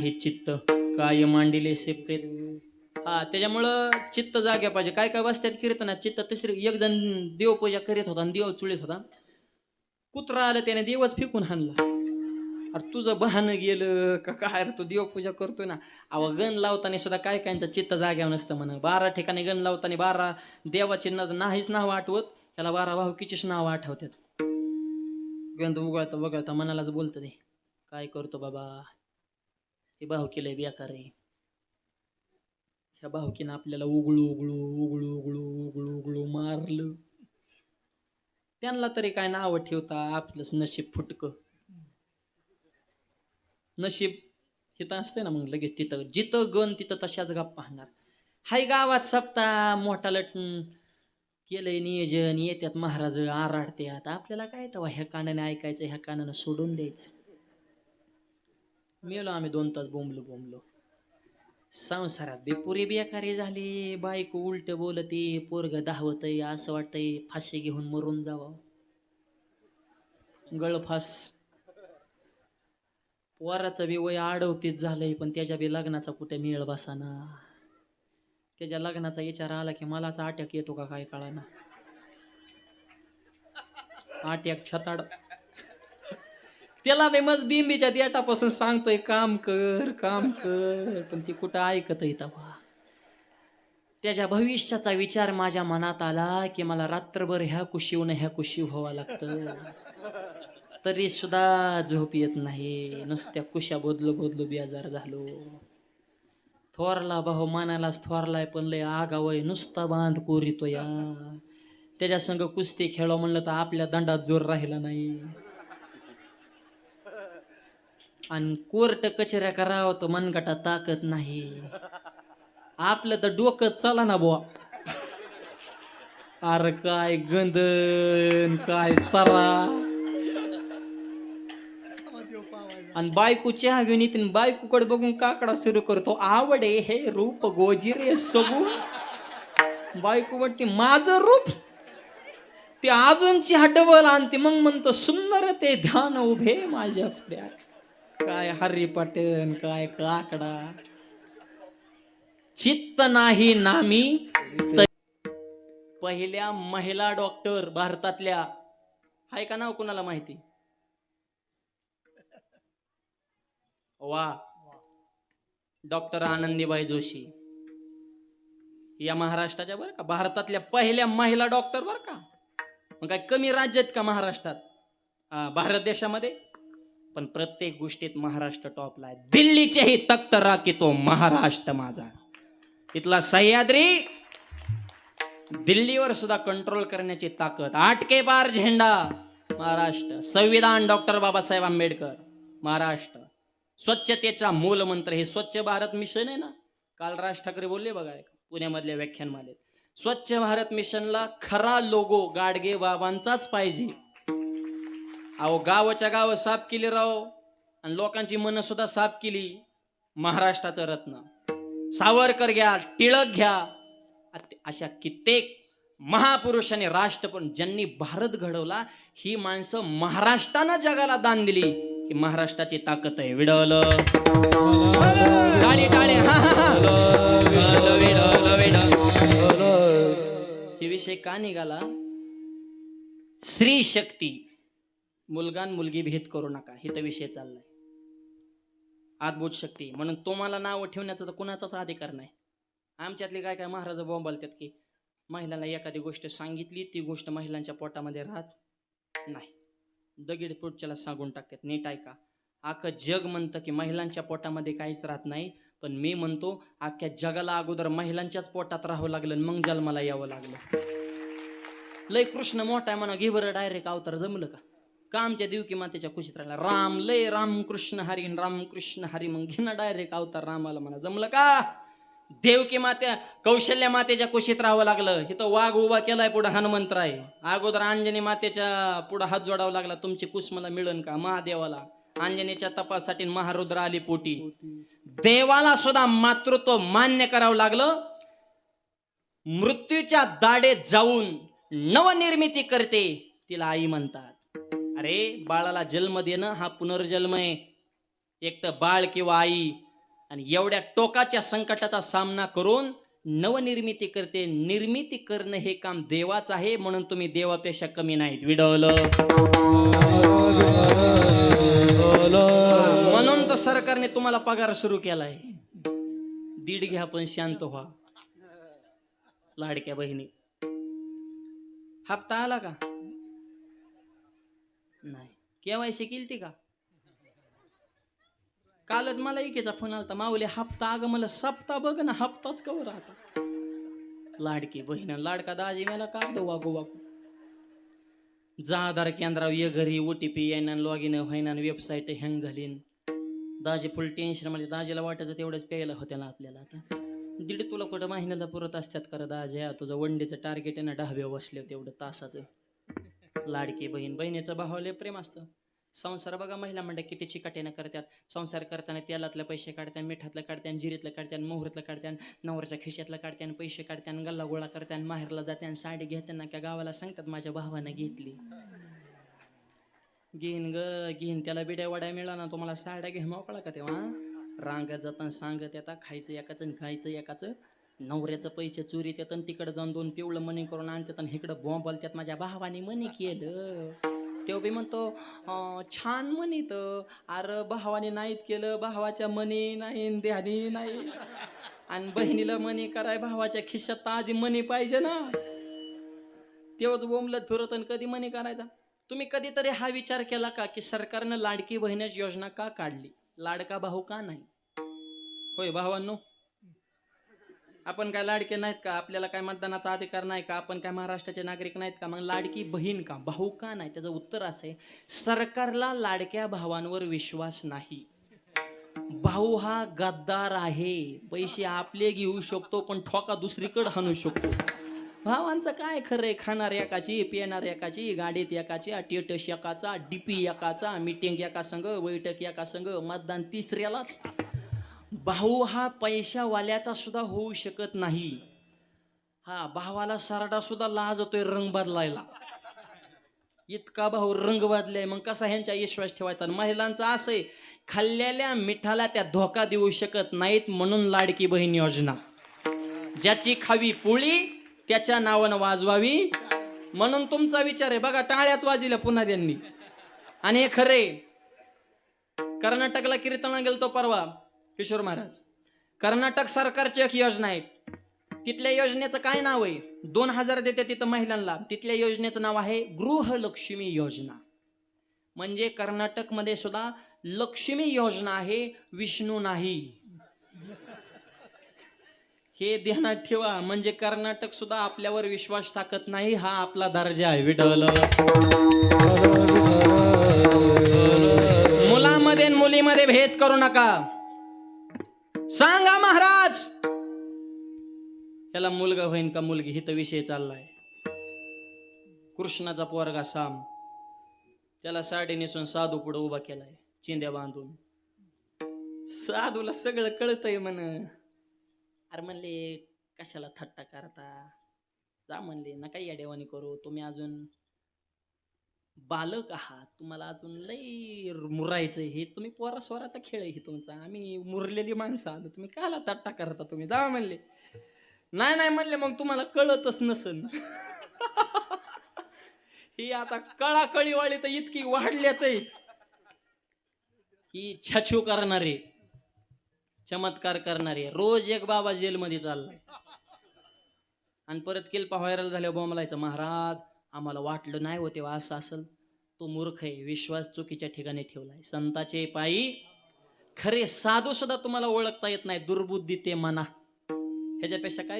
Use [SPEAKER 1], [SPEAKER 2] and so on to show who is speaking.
[SPEAKER 1] नाही चित्त, काय मांडिले सेपरेट. हा, त्याच्यामुळं चित्त जाग्या पाहिजे. काय काय वाजत्यात कीर्तनात चित्त तिसरी. एक जण देवपूजा करीत होता आणि देव चुळीत होता. कुत्रा आलं, त्याने देवच फेकून हाणला. अरे तुझं बहाणं गेलं का काय रे, तू देवपूजा करतोय ना. अहो, गण लावताना सुद्धा काय कायचं चित्त जाग्यावर नसतं म्हणा. 12 ठिकाणी गण लावताना 12 देवाचे नाहीच नाव आठवत, त्याला 12 भावकीचीच नाव आठवतात. गंध उगळता वगळता मनालाच बोलतं ते, काय करतो बाबा, हे भावकीला बेकार आहे. ह्या भावकीनं आपल्याला उघळू उघळू उघळू उघळू उघळू उघळू मारलं. त्यांना तरी काय नाव ठेवता, आपलंच नशीब फुटकं. नशीब तिथं असते ना, मग लगेच तिथं जिथं गण तिथं तशाच गप्पा पाहणार. हाय गावात सप्ताह मोठा लटून केलंय नियोजन, येत्यात महाराज आराडत्यात. आपल्याला काय तेव्हा ह्या कानाने ऐकायचं, ह्या कानानं सोडून द्यायचं. मेलो आम्ही 2 तास बोंबलो. संसारात बी पुरी बेकारी झाली. बायको उलट बोलते, पोरग धावतय, असं वाटतंय फाशी घेऊन मरून जावं. गळफास. पोराचं बी वय 38 झालंय, पण त्याच्या बी लग्नाचा कुठे मेळ बसाना. त्याच्या लग्नाचा विचार आला की मलाच अटॅक येतो का काय कळाना. अटॅक छताड. त्याला बी मज बिंबीच्या देटापासून सांगतोय काम कर, पण ती कुठं ऐकत आहे तेव्हा. त्याच्या भविष्याचा विचार माझ्या मनात आला की मला रात्रभर ह्या कुशीहून ह्या कुशी व्हावं लागतं, तरी सुद्धा झोप येत नाही. नुसत्या कुशा बदलू बेजार झालो. थोरला भाऊ मानालाच थोरलाय, पण लय आगावय, नुसता बांध कोरितो या. त्याच्या संग कुस्ती खेळो म्हणलं तर आपल्या दंडात जोर राहिला नाही. आणि कोर्ट कचऱ्या करावं तर मनगटात ताकद नाही. आपलं तर डोकं चला ना बुवा. अरे काय गंधन, काय तरा. आणि बायको चहा घेऊन येते, बायकोकडे बघून काकडा सुरू करतो, आवडे हे रूप गोजिरे सगू. बायको वाटते माझं रूप, ते अजून चहा डबल आणते, मग म्हणतो सुंदर ते ध्यान उभे माझ्या पुढ्यात. काय हरी पटन, काय काकडा. चित्त नाही नामी. पहिल्या महिला डॉक्टर भारतातल्या, हाय का नाव कुणाला माहिती? वा, डॉक्टर आनंदीबाई जोशी. या महाराष्ट्राच्या बरं का, भारतातल्या पहिल्या महिला डॉक्टर बरं का. मग काय कमी राज्यात का महाराष्ट्रात, भारत देशामध्ये? पण प्रत्येक गोष्टीत महाराष्ट्र टॉपला आहे. दिल्लीचेही तख्त राखीतो महाराष्ट्र माझा. इथला सह्याद्री दिल्लीवर सुद्धा कंट्रोल करण्याची ताकद. 8 के पार झेंडा महाराष्ट्र. संविधान डॉक्टर बाबासाहेब आंबेडकर महाराष्ट्र. स्वच्छतेचा मूलमंत्र हे स्वच्छ भारत मिशन आहे ना. काल राज ठाकरे बोलले बघा पुण्यामधल्या व्याख्यानमालेत. स्वच्छ भारत मिशनला खरा लोगो गाडगे बाबांचाच पाहिजे. अहो, गावाच्या गाव साफ केली राव, आणि लोकांची मन सुद्धा साफ केली. महाराष्ट्राचं रत्न सावरकर घ्या, टिळक घ्या, अशा कित्येक महापुरुषांनी राष्ट्रपती ज्यांनी भारत घडवला, ही माणसं महाराष्ट्रानं जगाला दान दिली. ही महाराष्ट्राची ताकद आहे. विडवलं टाळी टाळी. हे विषय का निघाला? स्त्री शक्ती, मुलगा मुलगी भेद करू नका, हे तर विषय चाललाय. आदभूत शक्ती म्हणून तुम्हाला नाव ठेवण्याचा तर कुणाचाच अधिकार नाही. आमच्यातले काय काय महाराज बोंबालतात की महिलांना एखादी गोष्ट सांगितली, ती गोष्ट महिलांच्या पोटामध्ये राहत नाही, दगड पुढच्याला सांगून टाकतात. नीट ऐका, अख्खं जग म्हणतं की महिलांच्या पोटामध्ये काहीच राहत नाही, पण मी म्हणतो अख्ख्या जगाला अगोदर महिलांच्याच पोटात राहावं लागलं, मग जन्माला यावं लागलं. लय कृष्ण मोठा आहे म्हणा, घे बरं डायरेक्ट अवतार, जमलं का? का आमच्या देवकी मातेच्या कुशीत राहिला राम, लय रामकृष्ण हरी, रामकृष्ण हरी, मग घे ना डायरेक्ट अवतार रामाला म्हणा, जमलं का? देवकी मात्या कौशल्या मातेच्या कुशीत राहावं लागलं, इथं वाघ उभा केलाय, पुढे हनुमंत आहे. अगोदर अंजनी मातेच्या पुढे हात जोडावा लागला, तुमची कुस मला मिळन का? महादेवाला अंजनीच्या तपासाठी महारुद्र आली पोटी. देवाला सुद्धा मातृत्व मान्य करावं लागलं. मृत्यूच्या दाढेत जाऊन नवनिर्मिती करते, तिला आई म्हणतात. अरे बाळाला जन्म देणं हा पुनर्जन्म आहे. एक तर बाळ किंवा आई, आणि एवढ्या टोकाच्या संकटाचा सामना करून नवनिर्मिती करते. निर्मिती करणं हे काम देवाचं आहे, म्हणून तुम्ही देवापेक्षा कमी नाहीत. विडवलं म्हणून तर सरकारने तुम्हाला पगार सुरू केलाय. दीड घ्या पण शांत व्हा. लाडक्या बहिणी, हप्ता आला का? नाही. केवायसी केलती का? कालच मला एकेचा फोन आलता, माऊली हप्ता. अगं मला सप्ता बघ ना, हप्ताच कवर आता. लाडकी बहीण लाडका दाजी मला कागद वागू वागू. जा आधार केंद्रावर ये घरी, OTP येईना, लॉग इन व्हायना, वेबसाईट हँग झाली. दाजी फुल टेन्शन मध्ये. दाजीला वाटायचं तेवढंच प्यायला होत्या ना आपल्याला. आता दीड तुला कुठं महिन्याला पुरत असतात करा दाजी. तुझं वनडेचं टार्गेट आहे ना, 10 बसले तेवढं तासाचं. लाडकी बहीण, बहिणीचं भावाला प्रेम असतं. संसार बघा महिला म्हणतात किती चिकाटीनं करतात. संसार करताना तेलातले पैसे काढतात, मिठातलं काढतात, जिरीतलं काढतात, मोहरीतलं काढतात, नवऱ्याच्या खिशातलं काढतात, पैसे काढतात, गल्ला गोळा करतात, माहेरला जातात, साडी घेताना त्या गावाला सांगतात माझ्या भावानं घेतली. घेईन घेईन, त्याला बिड्या वड्या मिळा ना, तुम्हाला साड्या घे मोकळा का तेव्हा. रांगत जाताना सांगत येतात, खायचं एकाचं आणि खायचं एकाचं. नवऱ्याचं पैसे चोरी येतात, तिकडं जाऊन 2 पिवळं मनी करून आणतात आणि इकडं बॉम्ब बोलतात माझ्या भावाने मनी केलं. तेव्हा बी म्हणतो छान मनी. तर अरे भावाने नाहीत केलं, भावाच्या मनी नाही, ध्यानी नाही. आणि बहिणीला मनी कराय भावाच्या खिशात तर आधी मनी पाहिजे ना. तेव्हाच बोंबलत फिरत आणि कधी मनी करायचा. तुम्ही कधीतरी हा विचार केला का की सरकारनं लाडकी बहिणीची योजना का काढली? लाडका भाऊ का नाही? होय भावांनो, आपण काय लाडके नाहीत का? आपल्याला काय मतदानाचा अधिकार नाही का? आपण काय महाराष्ट्राचे नागरिक नाहीत का? मग लाडकी बहीण का, भाऊ का नाही? त्याचं उत्तर असं आहे, सरकारला लाडक्या भावांवर विश्वास नाही. भाऊ हा गद्दार आहे. पैसे आपले घेऊ शकतो पण ठोका दुसरीकडे हाणू शकतो. भावांचं काय खरंय? खाणार एकाची, पिणार एकाची, गाडीत एकाची, टेटस एकाचा, डीपी एकाचा, मीटिंग एका संघ, बैठक एका संघ, मतदान तिसऱ्यालाच. भाऊ हा पैशावाल्याचा सुद्धा होऊ शकत नाही. हा भावाला सरडा सुद्धा लाज होतोय रंग बदलायला. इतका भाऊ रंग बदलाय, मग कसा ह्यांचा विश्वास ठेवायचा? महिलांचा असं आहे, खाल्लेल्या मिठाला त्या धोका देऊ शकत नाहीत, म्हणून लाडकी बहीण योजना. ज्याची खावी पोळी त्याच्या नावानं वाजवावी, म्हणून तुमचा विचार आहे. बघा टाळ्याच वाजिल्या पुन्हा त्यांनी. आणि हे खरे, कर्नाटकला कीर्तनाला गेलतो परवा, किशोर महाराज. कर्नाटक सरकारची एक योजना आहे. तिथल्या योजनेचं काय नाव आहे? 2000 देते तिथं महिलांना. तिथल्या योजनेचं नाव आहे गृहलक्ष्मी योजना. म्हणजे कर्नाटकमध्ये सुद्धा लक्ष्मी योजना आहे, विष्णू नाही. हे ध्यानात ठेवा. म्हणजे कर्नाटक सुद्धा आपल्यावर विश्वास टाकत नाही. हा आपला दर्जा आहे. विठ्ठल. मुलामध्ये मुलीमध्ये भेद करू नका. सांगा महाराज, याला मुलगा होईन का मुलगी? हित विषय चाललाय. कृष्णाचा पोरगा साम, त्याला साडी नेसून साधू पुढे उभा केलाय, चिंध्या बांधून. साधूला सगळं कळतंय म्हण. अरे म्हणले कशाला थट्टा करता, जा म्हणले, नका येडेवानी करू, तुम्ही अजून बालक आहात, तुम्हाला अजून लई मुरायचं. हे तुम्ही पोरा स्वराचा खेळ आहे तुमचा, आम्ही मुरलेली माणसं आलो, तुम्ही काला थट्टा करता, तुम्ही जा म्हणले. नाही नाही म्हणले, मग तुम्हाला कळतच नसन. ही आता कळाकळीवाळी तर इतकी वाढल्यात ही छाछू करणारे, चमत्कार करणारे. रोज एक बाबा जेलमध्ये चाललाय आणि परत किल्पा व्हायरल झाल्यावर बोंबलायचं, महाराज आम्हाला वाटलं नाही होते असं असेल. तो मूर्ख आहे, विश्वास चुकीच्या ठिकाणी ठेवलाय. संताचे पायी खरे साधू सुद्धा तुम्हाला ओळखता येत नाही. दुर्बुद्धी ते मना. ह्याच्यापेक्षा काय